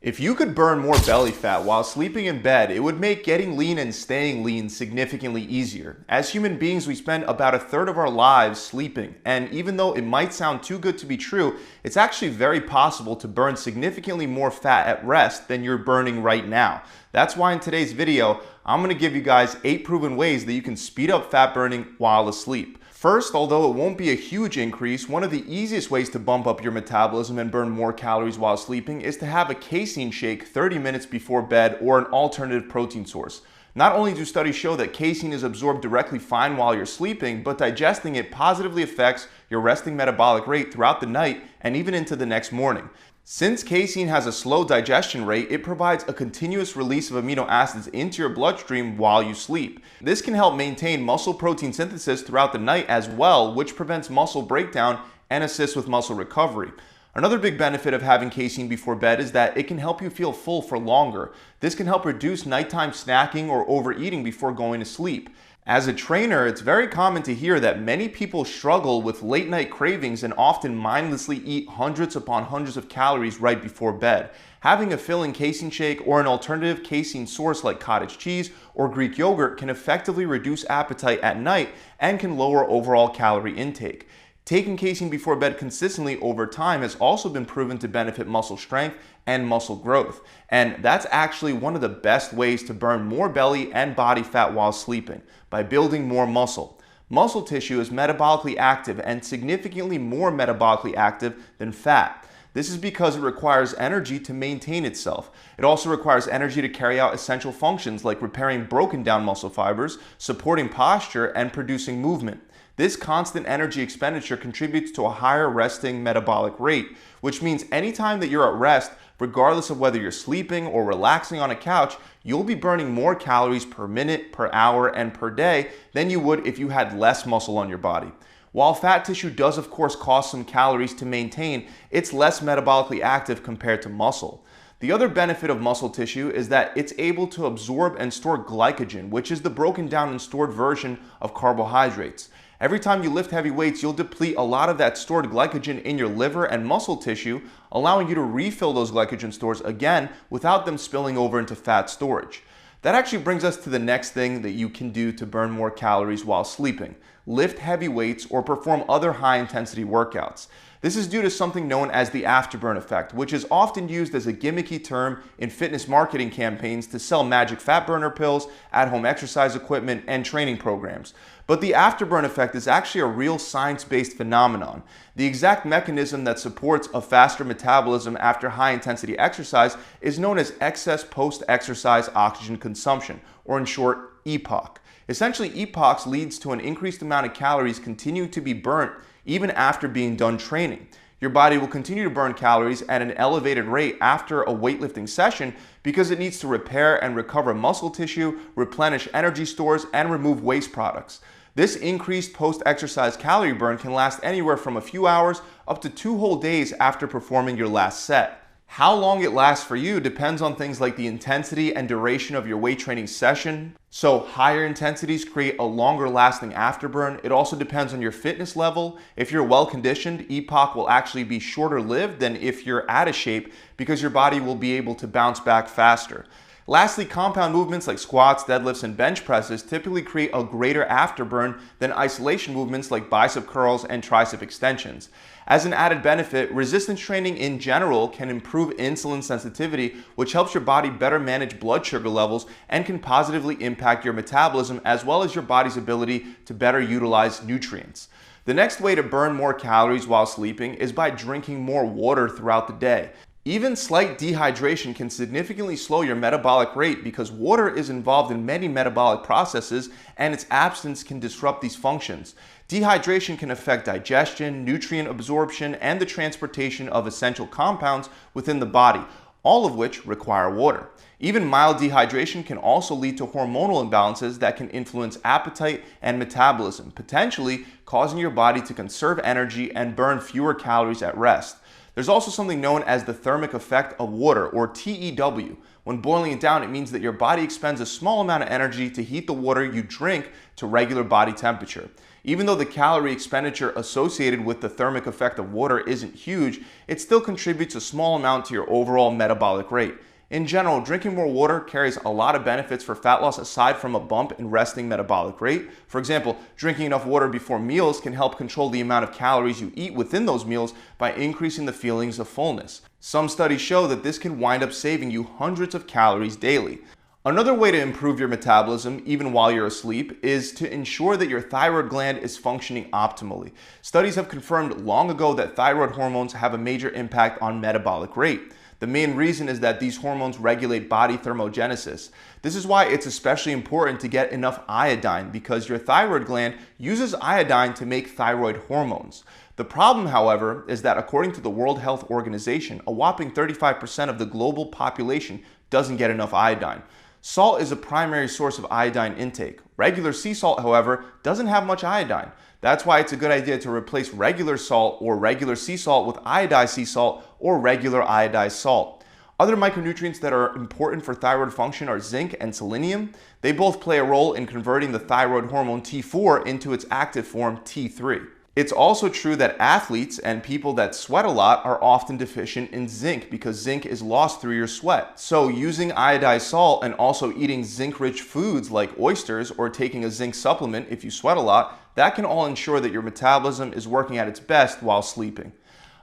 If you could burn more belly fat while sleeping in bed, it would make getting lean and staying lean significantly easier. As human beings, we spend about a third of our lives sleeping, and even though it might sound too good to be true, it's actually very possible to burn significantly more fat at rest than you're burning right now. That's why in today's video, I'm going to give you guys 8 proven ways that you can speed up fat burning while asleep. First, although it won't be a huge increase, one of the easiest ways to bump up your metabolism and burn more calories while sleeping is to have a casein shake 30 minutes before bed or an alternative protein source. Not only do studies show that casein is absorbed directly fine while you're sleeping, but digesting it positively affects your resting metabolic rate throughout the night and even into the next morning. Since casein has a slow digestion rate, it provides a continuous release of amino acids into your bloodstream while you sleep. This can help maintain muscle protein synthesis throughout the night as well, which prevents muscle breakdown and assists with muscle recovery. Another big benefit of having casein before bed is that it can help you feel full for longer. This can help reduce nighttime snacking or overeating before going to sleep. As a trainer, it's very common to hear that many people struggle with late night cravings and often mindlessly eat hundreds upon hundreds of calories right before bed. Having a filling casein shake or an alternative casein source like cottage cheese or Greek yogurt can effectively reduce appetite at night and can lower overall calorie intake. Taking casein before bed consistently over time has also been proven to benefit muscle strength and muscle growth. And that's actually one of the best ways to burn more belly and body fat while sleeping, by building more muscle. Muscle tissue is metabolically active and significantly more metabolically active than fat. This is because it requires energy to maintain itself. It also requires energy to carry out essential functions like repairing broken down muscle fibers, supporting posture, and producing movement. This constant energy expenditure contributes to a higher resting metabolic rate, which means anytime that you're at rest, regardless of whether you're sleeping or relaxing on a couch, you'll be burning more calories per minute, per hour, and per day than you would if you had less muscle on your body. While fat tissue does of course cost some calories to maintain, it's less metabolically active compared to muscle. The other benefit of muscle tissue is that it's able to absorb and store glycogen, which is the broken down and stored version of carbohydrates. Every time you lift heavy weights, you'll deplete a lot of that stored glycogen in your liver and muscle tissue, allowing you to refill those glycogen stores again without them spilling over into fat storage. That actually brings us to the next thing that you can do to burn more calories while sleeping: lift heavy weights or perform other high-intensity workouts. This is due to something known as the afterburn effect, which is often used as a gimmicky term in fitness marketing campaigns to sell magic fat burner pills, at-home exercise equipment, and training programs. But the afterburn effect is actually a real science-based phenomenon. The exact mechanism that supports a faster metabolism after high-intensity exercise is known as excess post-exercise oxygen consumption, or in short, EPOC. Essentially, EPOC leads to an increased amount of calories continuing to be burnt even after being done training. Your body will continue to burn calories at an elevated rate after a weightlifting session because it needs to repair and recover muscle tissue, replenish energy stores, and remove waste products. This increased post-exercise calorie burn can last anywhere from a few hours up to 2 whole days after performing your last set. How long it lasts for you depends on things like the intensity and duration of your weight training session. So higher intensities create a longer lasting afterburn. It also depends on your fitness level. If you're well conditioned, EPOC will actually be shorter lived than if you're out of shape because your body will be able to bounce back faster. Lastly, compound movements like squats, deadlifts, and bench presses typically create a greater afterburn than isolation movements like bicep curls and tricep extensions. As an added benefit, resistance training in general can improve insulin sensitivity, which helps your body better manage blood sugar levels and can positively impact your metabolism as well as your body's ability to better utilize nutrients. The next way to burn more calories while sleeping is by drinking more water throughout the day. Even slight dehydration can significantly slow your metabolic rate because water is involved in many metabolic processes and its absence can disrupt these functions. Dehydration can affect digestion, nutrient absorption, and the transportation of essential compounds within the body, all of which require water. Even mild dehydration can also lead to hormonal imbalances that can influence appetite and metabolism, potentially causing your body to conserve energy and burn fewer calories at rest. There's also something known as the thermic effect of water, or TEW. When boiling it down, it means that your body expends a small amount of energy to heat the water you drink to regular body temperature. Even though the calorie expenditure associated with the thermic effect of water isn't huge, it still contributes a small amount to your overall metabolic rate. In general, drinking more water carries a lot of benefits for fat loss aside from a bump in resting metabolic rate. For example, drinking enough water before meals can help control the amount of calories you eat within those meals by increasing the feelings of fullness. Some studies show that this can wind up saving you hundreds of calories daily. Another way to improve your metabolism, even while you're asleep, is to ensure that your thyroid gland is functioning optimally. Studies have confirmed long ago that thyroid hormones have a major impact on metabolic rate. The main reason is that these hormones regulate body thermogenesis. This is why it's especially important to get enough iodine, because your thyroid gland uses iodine to make thyroid hormones. The problem, however, is that according to the World Health Organization, a whopping 35% of the global population doesn't get enough iodine. Salt is a primary source of iodine intake. Regular sea salt, however, doesn't have much iodine. That's why it's a good idea to replace regular salt or regular sea salt with iodized sea salt or regular iodized salt. Other micronutrients that are important for thyroid function are zinc and selenium. They both play a role in converting the thyroid hormone T4 into its active form T3. It's also true that athletes and people that sweat a lot are often deficient in zinc because zinc is lost through your sweat. So using iodized salt and also eating zinc-rich foods like oysters or taking a zinc supplement if you sweat a lot, that can all ensure that your metabolism is working at its best while sleeping.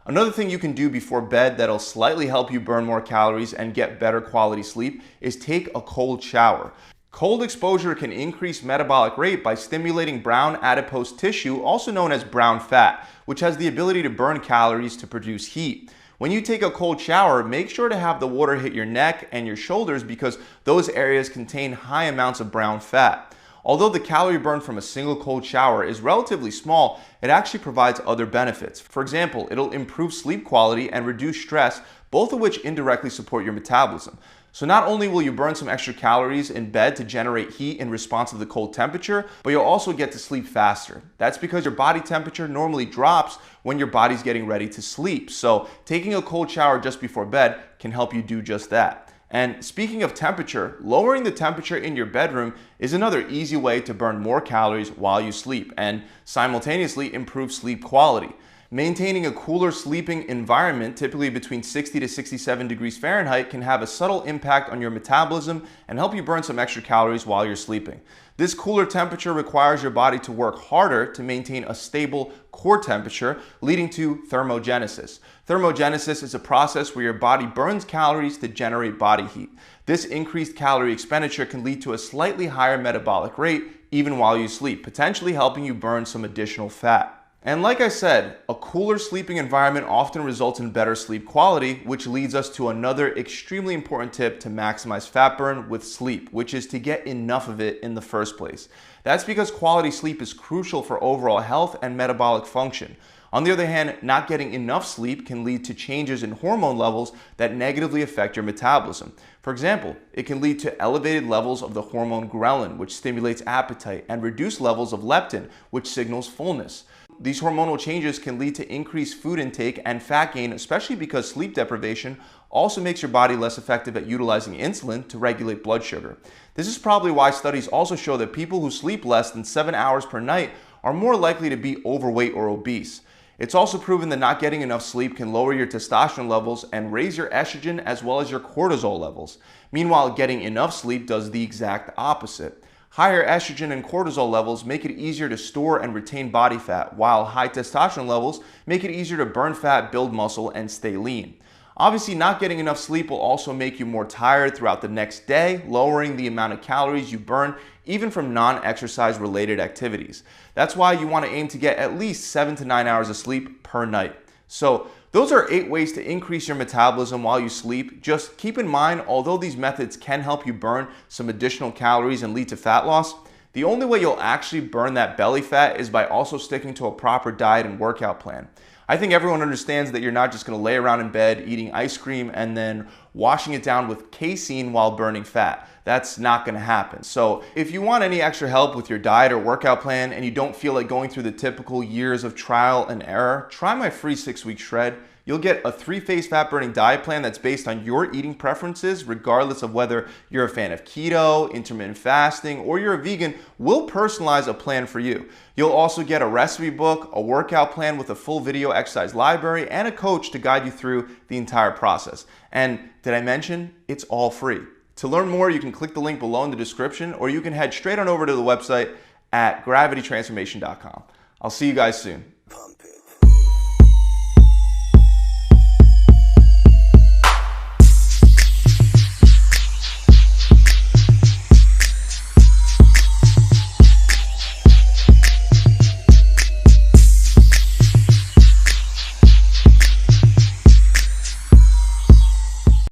Another thing you can do before bed that'll slightly help you burn more calories and get better quality sleep is take a cold shower. Cold exposure can increase metabolic rate by stimulating brown adipose tissue, also known as brown fat, which has the ability to burn calories to produce heat. When you take a cold shower, make sure to have the water hit your neck and your shoulders because those areas contain high amounts of brown fat. Although the calorie burn from a single cold shower is relatively small, it actually provides other benefits. For example, it'll improve sleep quality and reduce stress, both of which indirectly support your metabolism. So not only will you burn some extra calories in bed to generate heat in response to the cold temperature, but you'll also get to sleep faster. That's because your body temperature normally drops when your body's getting ready to sleep. So taking a cold shower just before bed can help you do just that. And speaking of temperature, lowering the temperature in your bedroom is another easy way to burn more calories while you sleep and simultaneously improve sleep quality. Maintaining a cooler sleeping environment, typically between 60 to 67 degrees Fahrenheit, can have a subtle impact on your metabolism and help you burn some extra calories while you're sleeping. This cooler temperature requires your body to work harder to maintain a stable core temperature, leading to thermogenesis. Thermogenesis is a process where your body burns calories to generate body heat. This increased calorie expenditure can lead to a slightly higher metabolic rate even while you sleep, potentially helping you burn some additional fat. And like I said, a cooler sleeping environment often results in better sleep quality, which leads us to another extremely important tip to maximize fat burn with sleep, which is to get enough of it in the first place. That's because quality sleep is crucial for overall health and metabolic function. On the other hand, not getting enough sleep can lead to changes in hormone levels that negatively affect your metabolism. For example, it can lead to elevated levels of the hormone ghrelin, which stimulates appetite, and reduced levels of leptin, which signals fullness. These hormonal changes can lead to increased food intake and fat gain, especially because sleep deprivation also makes your body less effective at utilizing insulin to regulate blood sugar. This is probably why studies also show that people who sleep less than 7 hours per night are more likely to be overweight or obese. It's also proven that not getting enough sleep can lower your testosterone levels and raise your estrogen as well as your cortisol levels. Meanwhile, getting enough sleep does the exact opposite. Higher estrogen and cortisol levels make it easier to store and retain body fat, while high testosterone levels make it easier to burn fat, build muscle, and stay lean. Obviously, not getting enough sleep will also make you more tired throughout the next day, lowering the amount of calories you burn even from non-exercise related activities. That's why you want to aim to get at least 7 to 9 hours of sleep per night. So those are 8 ways to increase your metabolism while you sleep. Just keep in mind, although these methods can help you burn some additional calories and lead to fat loss, the only way you'll actually burn that belly fat is by also sticking to a proper diet and workout plan. I think everyone understands that you're not just going to lay around in bed eating ice cream and then washing it down with casein while burning fat. That's not going to happen. So if you want any extra help with your diet or workout plan and you don't feel like going through the typical years of trial and error, try my free 6-week shred. You'll get a 3-phase fat-burning diet plan that's based on your eating preferences, regardless of whether you're a fan of keto, intermittent fasting, or you're a vegan. We'll personalize a plan for you. You'll also get a recipe book, a workout plan with a full video exercise library, and a coach to guide you through the entire process. And did I mention it's all free? To learn more, you can click the link below in the description, or you can head straight on over to the website at gravitytransformation.com. I'll see you guys soon. Pump it.